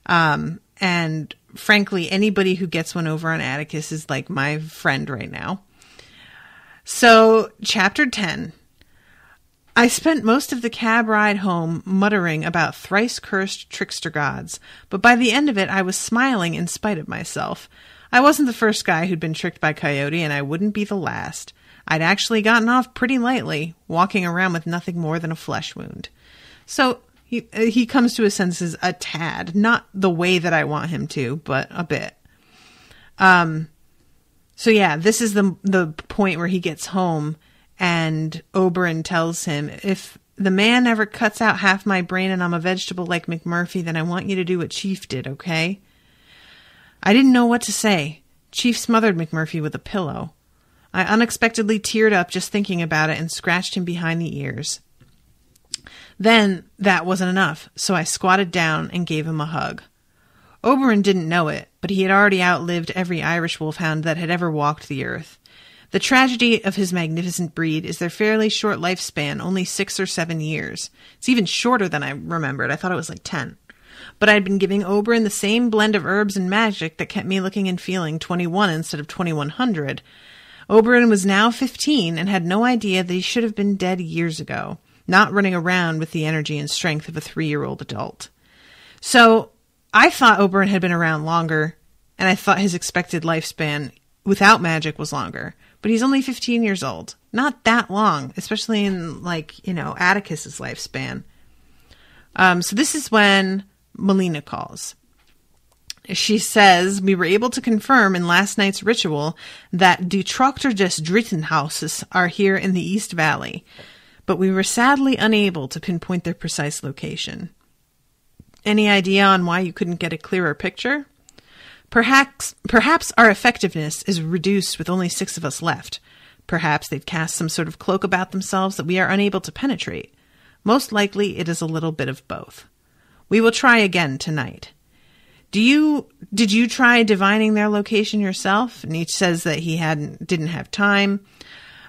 And frankly, anybody who gets one over on Atticus is like my friend right now. So, chapter 10. I spent most of the cab ride home muttering about thrice-cursed trickster gods, but by the end of it I was smiling in spite of myself. I wasn't the first guy who'd been tricked by Coyote, and I wouldn't be the last. I'd actually gotten off pretty lightly, walking around with nothing more than a flesh wound. So, He comes to his senses a tad. Not the way that I want him to, but a bit. So yeah, this is the point where he gets home and Oberyn tells him, if the man ever cuts out half my brain and I'm a vegetable like McMurphy, then I want you to do what Chief did, okay? I didn't know what to say. Chief smothered McMurphy with a pillow. I unexpectedly teared up just thinking about it and scratched him behind the ears. Then that wasn't enough, so I squatted down and gave him a hug. Oberyn didn't know it, but he had already outlived every Irish wolfhound that had ever walked the earth. The tragedy of his magnificent breed is their fairly short lifespan, only 6 or 7 years. It's even shorter than I remembered. I thought it was like 10. But I'd been giving Oberyn the same blend of herbs and magic that kept me looking and feeling 21 instead of 2100. Oberyn was now 15 and had no idea that he should have been dead years ago, not running around with the energy and strength of a 3-year-old adult. So I thought Oberyn had been around longer, and I thought his expected lifespan without magic was longer. But he's only 15 years old. Not that long, especially in, Atticus's lifespan. So this is when Melina calls. She says, we were able to confirm in last night's ritual that die Trochter des Drittenhauses are here in the East Valley, but we were sadly unable to pinpoint their precise location. Any idea on why you couldn't get a clearer picture? Perhaps our effectiveness is reduced with only 6 of us left. Perhaps they've cast some sort of cloak about themselves that we are unable to penetrate. Most likely it is a little bit of both. We will try again tonight. Did you try divining their location yourself? And he says that he didn't have time.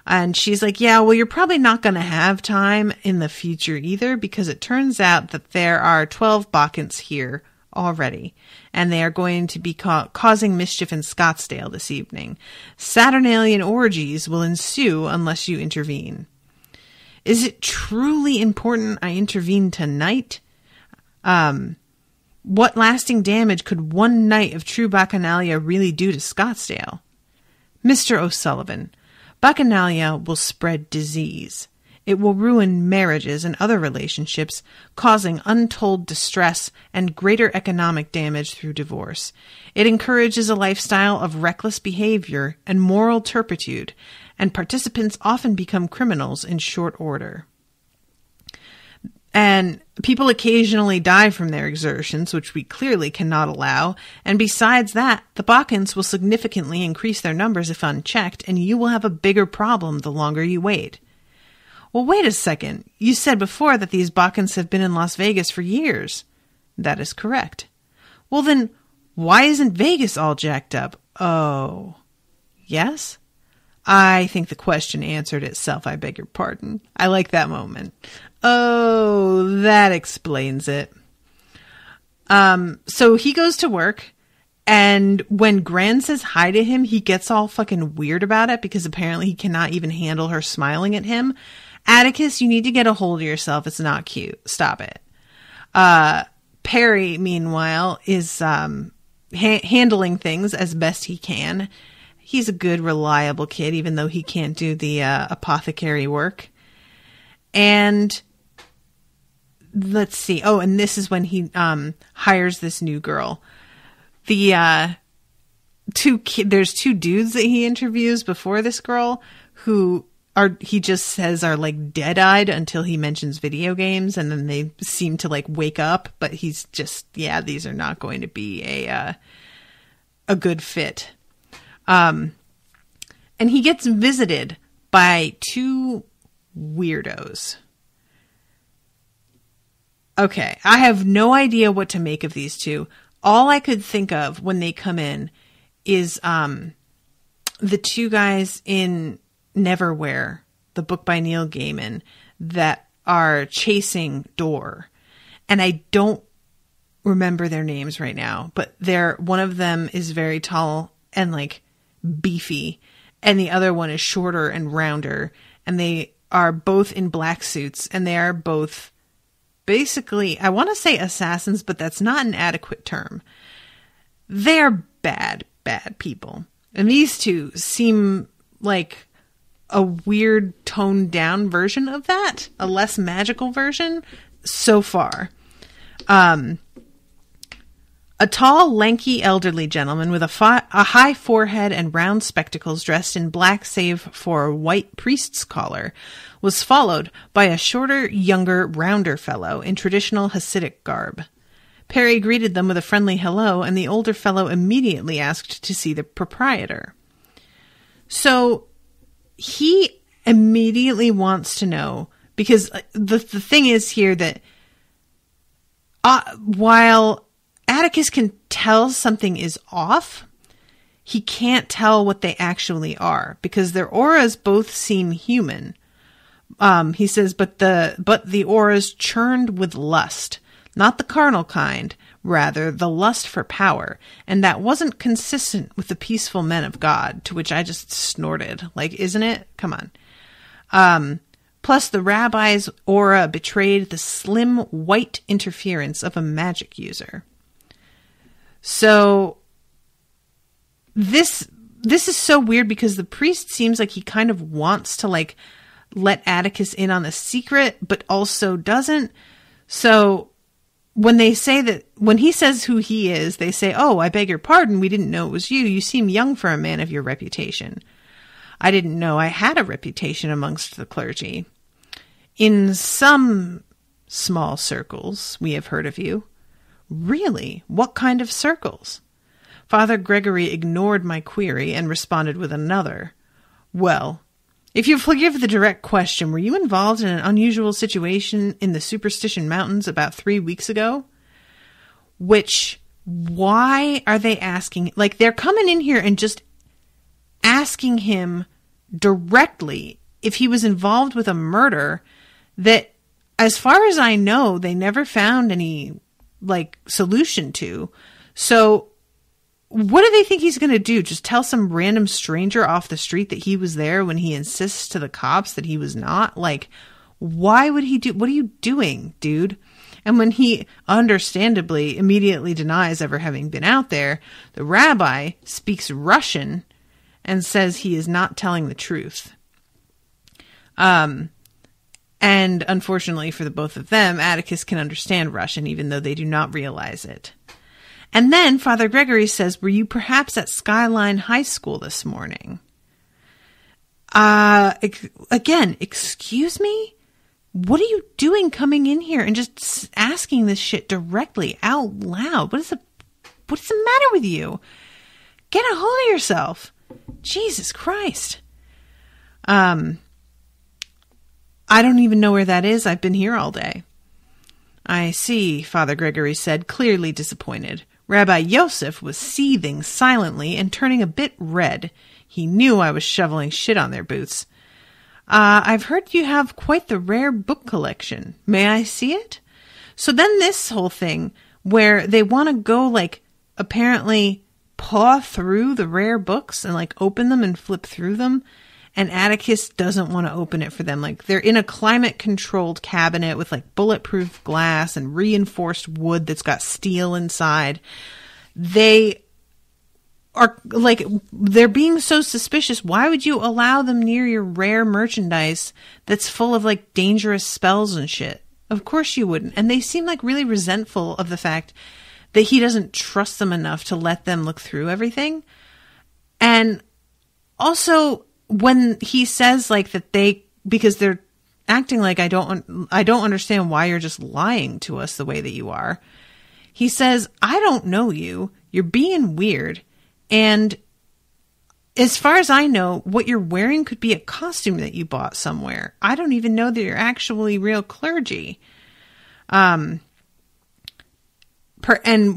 And she's like, yeah, well, you're probably not going to have time in the future either, because it turns out that there are 12 Bacchants here already, and they are going to be causing mischief in Scottsdale this evening. Saturnalian orgies will ensue unless you intervene. Is it truly important I intervene tonight? What lasting damage could one night of true Bacchanalia really do to Scottsdale? Mr. O'Sullivan, Bacchanalia will spread disease. It will ruin marriages and other relationships, causing untold distress and greater economic damage through divorce. It encourages a lifestyle of reckless behavior and moral turpitude, and participants often become criminals in short order. And people occasionally die from their exertions, which we clearly cannot allow. And besides that, the Bacchants will significantly increase their numbers if unchecked, and you will have a bigger problem the longer you wait. Well, wait a second. You said before that these Bacchants have been in Las Vegas for years. That is correct. Well then, why isn't Vegas all jacked up? Oh. Yes? I think the question answered itself. I beg your pardon. I like that moment. Oh, that explains it. So he goes to work, and when Gran says hi to him, he gets all fucking weird about it because apparently he cannot even handle her smiling at him. Atticus, you need to get a hold of yourself. It's not cute. Stop it. Perry, meanwhile, is handling things as best he can. He's a good, reliable kid, even though he can't do the apothecary work. And let's see. Oh, and this is when he hires this new girl. There's 2 dudes that he interviews before this girl who he just says are like dead-eyed until he mentions video games, and then they seem to like wake up, but he's just, yeah, these are not going to be a good fit. And he gets visited by 2 weirdos. Okay, I have no idea what to make of these 2. All I could think of when they come in is the 2 guys in Neverwhere, the book by Neil Gaiman, that are chasing Dor. And I don't remember their names right now, but one of them is very tall and like beefy, and the other one is shorter and rounder, and they are both in black suits, and they are both basically, I want to say assassins, but that's not an adequate term. They're bad people. And these 2 seem like a weird toned down version of that, a less magical version. so far. A tall, lanky, elderly gentleman with a high forehead and round spectacles, dressed in black save for a white priest's collar, was followed by a shorter, younger, rounder fellow in traditional Hasidic garb. Perry greeted them with a friendly hello, and the older fellow immediately asked to see the proprietor. So he immediately wants to know, because the thing is here that while Atticus can tell something is off, he can't tell what they actually are, because their auras both seem human. He says, but the auras churned with lust, not the carnal kind, rather the lust for power, and that wasn't consistent with the peaceful men of God, to which I just snorted. Like, isn't it? Come on. Plus, the rabbi's aura betrayed the slim, white interference of a magic user. So this is so weird, because the priest seems like he kind of wants to like let Atticus in on the secret, but also doesn't. So when they say that, when he says who he is, they say, "Oh, I beg your pardon, we didn't know it was you. You seem young for a man of your reputation." I didn't know I had a reputation amongst the clergy. In some small circles, we have heard of you. Really? What kind of circles? Father Gregory ignored my query and responded with another. Well, if you forgive the direct question, were you involved in an unusual situation in the Superstition Mountains about 3 weeks ago? Which, why are they asking? Like, they're coming in here and just asking him directly if he was involved with a murder that, as far as I know, they never found any like solution to. So what do they think he's going to do? Just tell some random stranger off the street that he was there when he insists to the cops that he was not? Like, why would he do? What are you doing, dude? And when he understandably immediately denies ever having been out there, the rabbi speaks Russian and says he is not telling the truth. And unfortunately for the both of them, Atticus can understand Russian, even though they do not realize it. And then Father Gregory says, were you perhaps at Skyline High School this morning? Again, excuse me? What are you doing coming in here and just asking this shit directly out loud? What's the matter with you? Get a hold of yourself. Jesus Christ. I don't even know where that is. I've been here all day. I see, Father Gregory said, clearly disappointed. Rabbi Yosef was seething silently and turning a bit red. He knew I was shoveling shit on their boots. I've heard you have quite the rare book collection. May I see it? So then this whole thing where they want to go, like, apparently paw through the rare books and, like, open them and flip through them. And Atticus doesn't want to open it for them. Like, they're in a climate-controlled cabinet with, like, bulletproof glass and reinforced wood that's got steel inside. They are, like, they're being so suspicious. Why would you allow them near your rare merchandise that's full of, like, dangerous spells and shit? Of course you wouldn't. And they seem, like, really resentful of the fact that he doesn't trust them enough to let them look through everything. And also, when he says, like, that because they're acting like I don't understand why you're just lying to us the way that you are. He says, I don't know you. You're being weird. And as far as I know, what you're wearing could be a costume that you bought somewhere. I don't even know that you're actually real clergy. And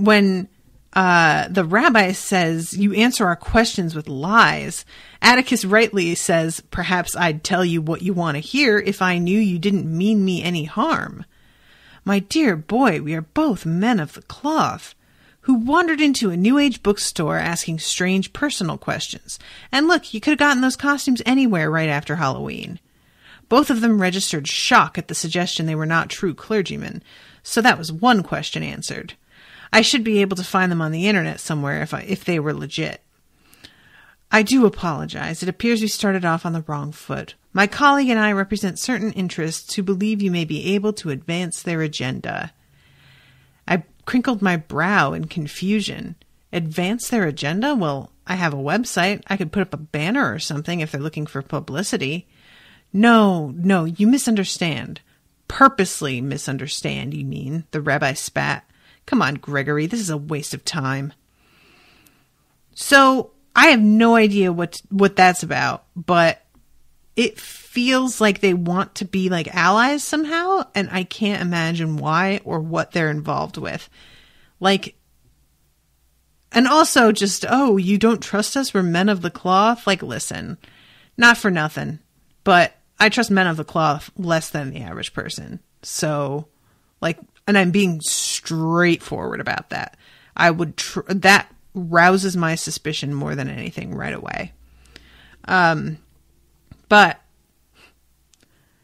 when the rabbi says, you answer our questions with lies, Atticus rightly says, perhaps I'd tell you what you want to hear if I knew you didn't mean me any harm. My dear boy, we are both men of the cloth, who wandered into a New Age bookstore asking strange personal questions. And look, you could have gotten those costumes anywhere right after Halloween. Both of them registered shock at the suggestion they were not true clergymen, so that was one question answered. I should be able to find them on the internet somewhere if they were legit. I do apologize. It appears we started off on the wrong foot. My colleague and I represent certain interests who believe you may be able to advance their agenda. I crinkled my brow in confusion. Advance their agenda? Well, I have a website. I could put up a banner or something if they're looking for publicity. No, you misunderstand. Purposely misunderstand, you mean, the rabbi spat. Come on, Gregory, this is a waste of time. So, I have no idea what that's about, but it feels like they want to be like allies somehow, and I can't imagine why or what they're involved with. Like, and also just, oh, you don't trust us? We're men of the cloth? Like, listen, not for nothing, but I trust men of the cloth less than the average person. So, like, and I'm being straightforward about that. I would, that rouses my suspicion more than anything right away. But,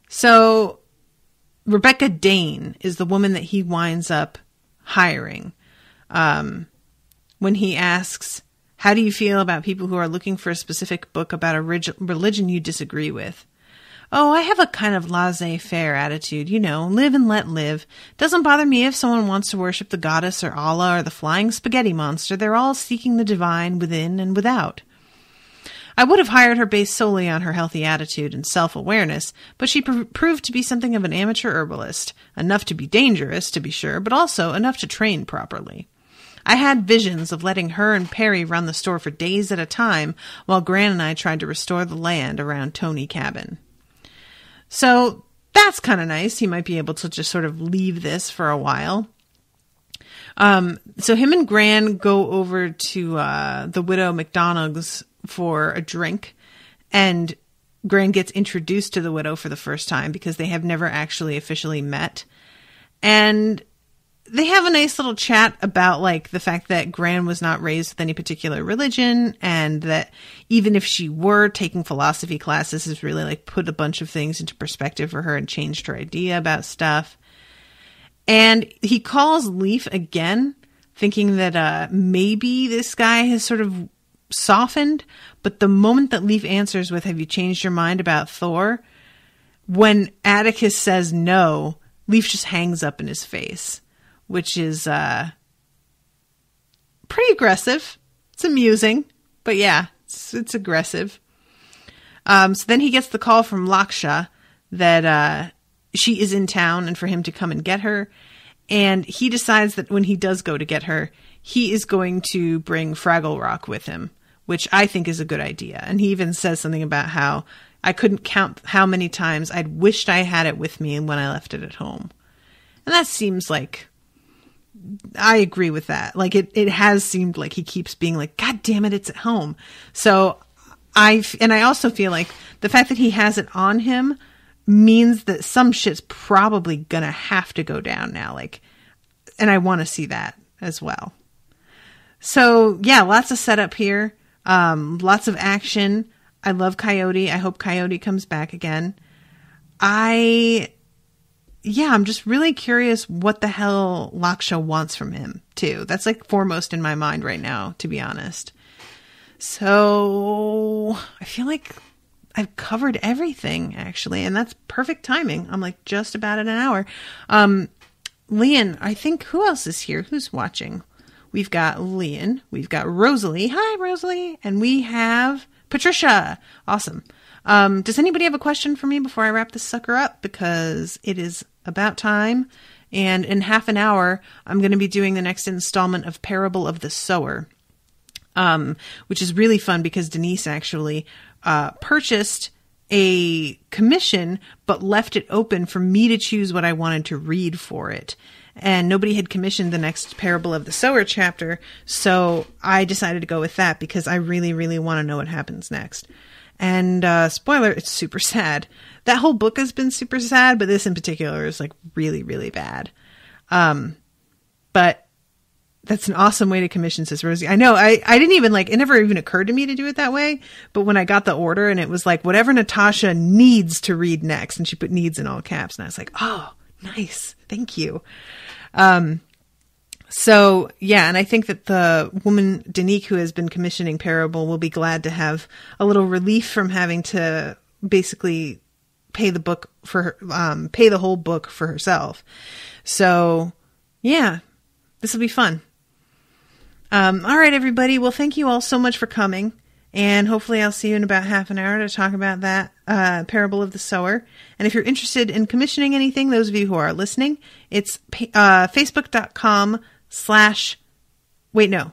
so, Rebecca Dane is the woman that he winds up hiring. When he asks, how do you feel about people who are looking for a specific book about a religion you disagree with? Oh, I have a kind of laissez-faire attitude, live and let live. Doesn't bother me if someone wants to worship the goddess or Allah or the flying spaghetti monster. They're all seeking the divine within and without. I would have hired her based solely on her healthy attitude and self-awareness, but she proved to be something of an amateur herbalist, enough to be dangerous, to be sure, but also enough to train properly. I had visions of letting her and Perry run the store for days at a time while Gran and I tried to restore the land around Tony Cabin. So that's kind of nice. He might be able to just sort of leave this for a while. So him and Gran go over to the widow McDonough's for a drink, and Gran gets introduced to the widow for the first time because they have never actually officially met. And they have a nice little chat about like the fact that Gran was not raised with any particular religion, and that even if she were taking philosophy classes, has really like put a bunch of things into perspective for her and changed her idea about stuff. And he calls Leaf again, thinking that maybe this guy has sort of softened. But the moment that Leaf answers with, have you changed your mind about Thor? When Atticus says no, Leaf just hangs up in his face, which is pretty aggressive. It's amusing, but yeah, it's aggressive. So then he gets the call from Laksha that she is in town and for him to come and get her. And he decides that when he does go to get her, he is going to bring Fraggle Rock with him, which I think is a good idea. And he even says something about how I couldn't count how many times I'd wished I had it with me when I left it at home. And that seems like, I agree with that. Like it has seemed like he keeps being like, God damn it, it's at home. So I also feel like the fact that he has it on him means that some shit's probably gonna have to go down now. Like, and I want to see that as well. So yeah, lots of setup here. Lots of action. I love Coyote. I hope Coyote comes back again. I'm just really curious what the hell Laksha wants from him, too. That's like foremost in my mind right now, to be honest. So I feel like I've covered everything, actually, and that's perfect timing. I'm like just about at an hour. Lian, I think, who else is here? Who's watching? We've got Lian, we've got Rosalie. Hi, Rosalie. And we have Patricia. Awesome. Does anybody have a question for me before I wrap this sucker up? Because it is about time. And in half an hour, I'm going to be doing the next installment of Parable of the Sower, which is really fun because Denise actually purchased a commission, but left it open for me to choose what I wanted to read for it. And nobody had commissioned the next Parable of the Sower chapter, so I decided to go with that because I really, really want to know what happens next. And spoiler, it's super sad. That whole book has been super sad, but this in particular is like really, really bad. But that's an awesome way to commission, says Rosie. I know, I didn't even like, it never even occurred to me to do it that way. But when I got the order and it was like, whatever Natasha needs to read next, and she put needs in all caps, and I was like, oh, nice. Thank you. So, yeah, and I think that the woman, Danique, who has been commissioning Parable, will be glad to have a little relief from having to basically pay the book for her, pay the whole book for herself. So, yeah, this will be fun. All right, everybody. Well, thank you all so much for coming. And hopefully I'll see you in about half an hour to talk about that Parable of the Sower. And if you're interested in commissioning anything, those of you who are listening, it's facebook.com/ wait, no.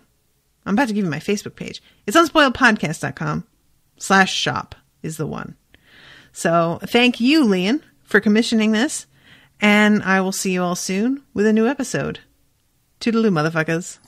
I'm about to give you my Facebook page. It's unspoiledpodcast.com/shop is the one. So thank you, Lian, for commissioning this. And I will see you all soon with a new episode. Toodaloo, motherfuckers.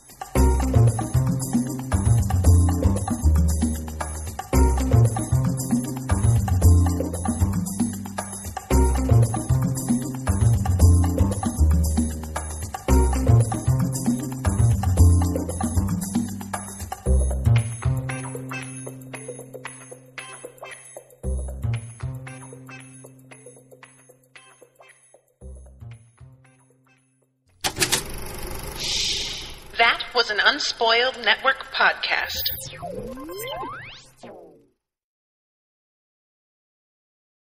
That was an Unspoiled Network podcast.